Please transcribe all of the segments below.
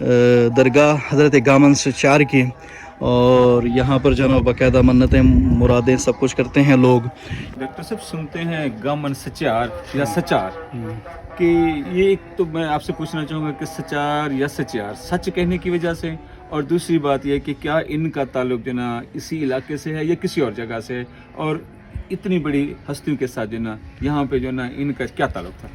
दरगाह हज़रत गामन सच्चार की, और यहाँ पर जो है ना बाकायदा मन्नतें मुरादें सब कुछ करते हैं लोग। डॉक्टर साहब सुनते हैं गामन सचार या सचार कि ये एक तो मैं आपसे पूछना चाहूँगा कि सचार या सचार सच कहने की वजह से, और दूसरी बात ये कि क्या इनका ताल्लुक जो ना इसी इलाके से है या किसी और जगह से है, और इतनी बड़ी हस्तियों के साथ जो ना यहाँ पे जो ना इनका क्या ताल्लुक था?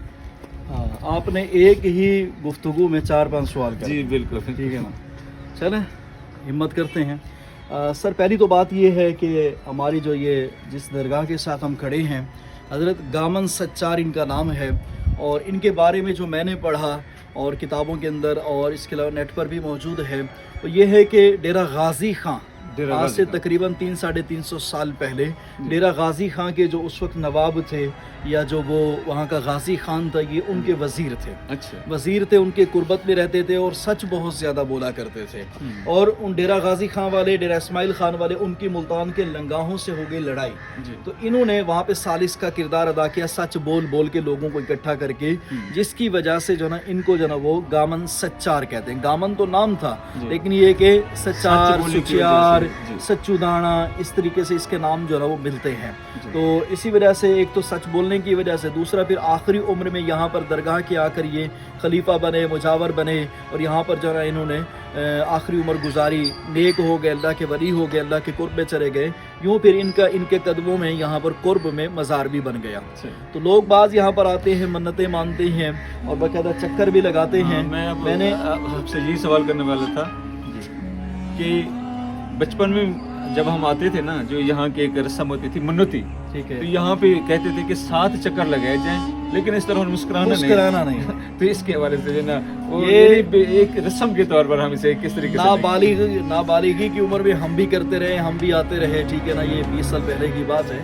हाँ, आपने एक ही गुफ्तगू में 4-5 सवाल कर जी बिल्कुल, ठीक है ना। चलें हिम्मत करते हैं। सर पहली तो बात ये है कि हमारी जो ये जिस दरगाह के साथ हम खड़े हैं, हज़रत गामन सच्चार इनका नाम है, और इनके बारे में जो मैंने पढ़ा और किताबों के अंदर और इसके अलावा नेट पर भी मौजूद है, तो ये है कि डेरा गाजी खां आज से तकरीबन 300-350 साल पहले डेरा गाजी खां के जो उस वक्त नवाब थे या जो वो वहाँ का गाजी खान था, ये उनके वज़ीर थे। अच्छा, वज़ीर थे, उनके कुर्बत में रहते थे और सच बहुत ज़्यादा बोला करते थे। और उन डेरा गाजी खां वाले, डेरा इस्माइल खान वाले, उनकी मुल्तान के लंगाहों से हो गई लड़ाई, तो इन्होंने वहाँ पे सालिस का किरदार अदा किया, सच बोल बोल के लोगों को इकट्ठा करके, जिसकी वजह से जो ना इनको जो ना वो गामन सच्चार कहते हैं। गामन तो नाम था, लेकिन ये कि सच्चार, सुचियार, सच्चुदाना, इस तरीके से इसके नाम जो है वो मिलते हैं। तो इसी वजह से एक तो सच बोलने की वजह से, दूसरा फिर आखिरी उम्र में यहाँ पर दरगाह के आकर ये खलीफा बने, मुजावर बने, और यहाँ पर जो है इन्होंने आखिरी उम्र गुजारी, नेक हो गए, अल्लाह के वली हो गए, अल्लाह के कुर्ब में चले गए। यूँ फिर इनके कदमों में यहाँ पर कुर्ब में मज़ार भी बन गया। तो लोग बाज़ यहाँ पर आते हैं, मन्नतें मानते हैं और बाकायदा चक्कर भी लगाते हैं। मैंने आपसे यही सवाल करने वाला था कि बचपन में जब हम आते थे ना, जो यहाँ की एक रस्म होती थी मन्नती, ठीक है, तो यहाँ पे कहते थे कि 7 चक्कर लगाए जाएं, लेकिन इस तरह मुस्कुराना नहीं। तो इसके हवाले से जो ना वो ये एक रस्म के तौर पर हम इसे किस तरीके से नाबालिगी की उम्र में हम भी करते रहे, हम भी आते रहे, ठीक है ना। ये 20 साल पहले की बात है,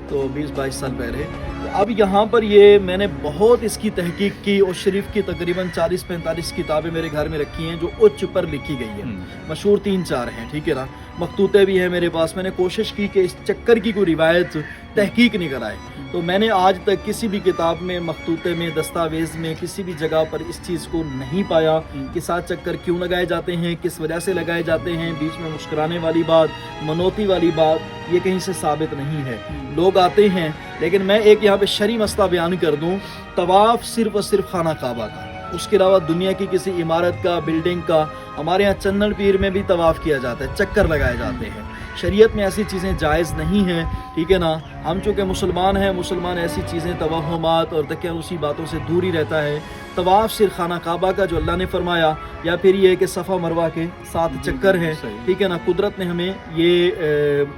तो 20-22 साल पहले। तो अब यहाँ पर ये मैंने बहुत इसकी तहकीक की, और शरीफ की तकरीबन 40-45 किताबें मेरे घर में रखी हैं जो उच्च पर लिखी गई है। मशहूर 3-4 हैं, ठीक है ना। मखतूते भी हैं मेरे पास। मैंने कोशिश की कि इस चक्कर की कोई रिवायत तहकीक निकल आए, तो मैंने आज तक किसी भी किताब में, मखतूते में, दस्तावेज़ में, किसी भी जगह पर इस चीज़ को नहीं पाया कि 7 चक्कर क्यों लगाए जाते हैं, किस वजह से लगाए जाते हैं। बीच में मुस्कुराने वाली बात, मनोती वाली बात, ये कहीं से साबित नहीं है। लोग आते हैं, लेकिन मैं एक यहाँ पे शरई मसला बयान कर दूँ। तवाफ़ सिर्फ़ और सिर्फ खाना काबा का, उसके अलावा दुनिया की किसी इमारत का, बिल्डिंग का, हमारे यहाँ चंदन पीर में भी तवाफ़ किया जाता है, चक्कर लगाए जाते हैं। शरीयत में ऐसी चीज़ें जायज़ नहीं हैं, ठीक है ना। हम चूँकि मुसलमान हैं, मुसलमान ऐसी चीज़ें, तवहुमात और दकियानूसी बातों से दूर ही रहता है। तवाफ़ सिर्फ खाना काबा का जो अल्लाह ने फरमाया, या फिर ये है कि सफ़ा मरवा के 7 चक्कर हैं, ठीक है ना। कुदरत ने हमें ये,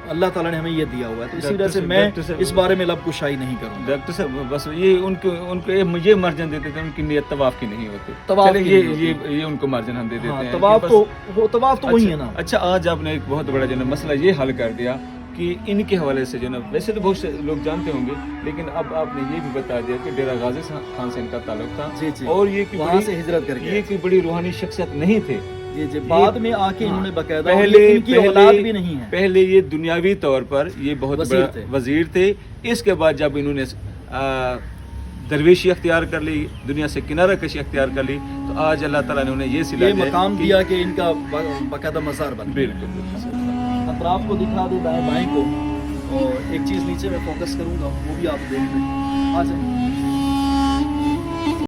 अल्लाह ताला ने हमें ये दिया हुआ है, तो इसी वजह से मैं इस बारे में लब कुशाई नहीं करूँ। डॉक्टर साहब बस ये उनको ये मार्जिन देते थे, उनकी नीयत तवाफ़ की नहीं होती। तवाफ़ ये उनको मार्जिन हम दे देते हैं। तवाफ़ तो वही है ना। अच्छा, आज आपने एक बहुत बड़ा जो ना मसला ये हल कर दिया कि इनके हवाले से जो ना, वैसे तो बहुत से लोग जानते होंगे, लेकिन अब आपने ये भी बता दिया कि डेरा गाजी खान से इनका ताल्लुक था। जी। और ये वहाँ से हिजरत करके ये कोई बड़ी रूहानी शख्सियत नहीं थे। जी। बाद में आके इन्होंने बकायदा, इनकी औलाद भी नहीं है। पहले ये दुनियावी तौर पर ये बहुत बड़ा वजीर थे। इसके बाद जब इन्होंने दरवेशी अख्तियार कर ली, दुनिया से किनारा कशी अख्तियार कर ली, तो आज अल्लाह ताला ने उन्हें ये मकाम दिया कि इनका बाकायदा मज़ार बन। बिल्कुल। अतराफ को दिखा दे, दाएं बाएं को, और एक चीज़ नीचे मैं फोकस करूँगा, वो भी आप देख लें। आ जाए।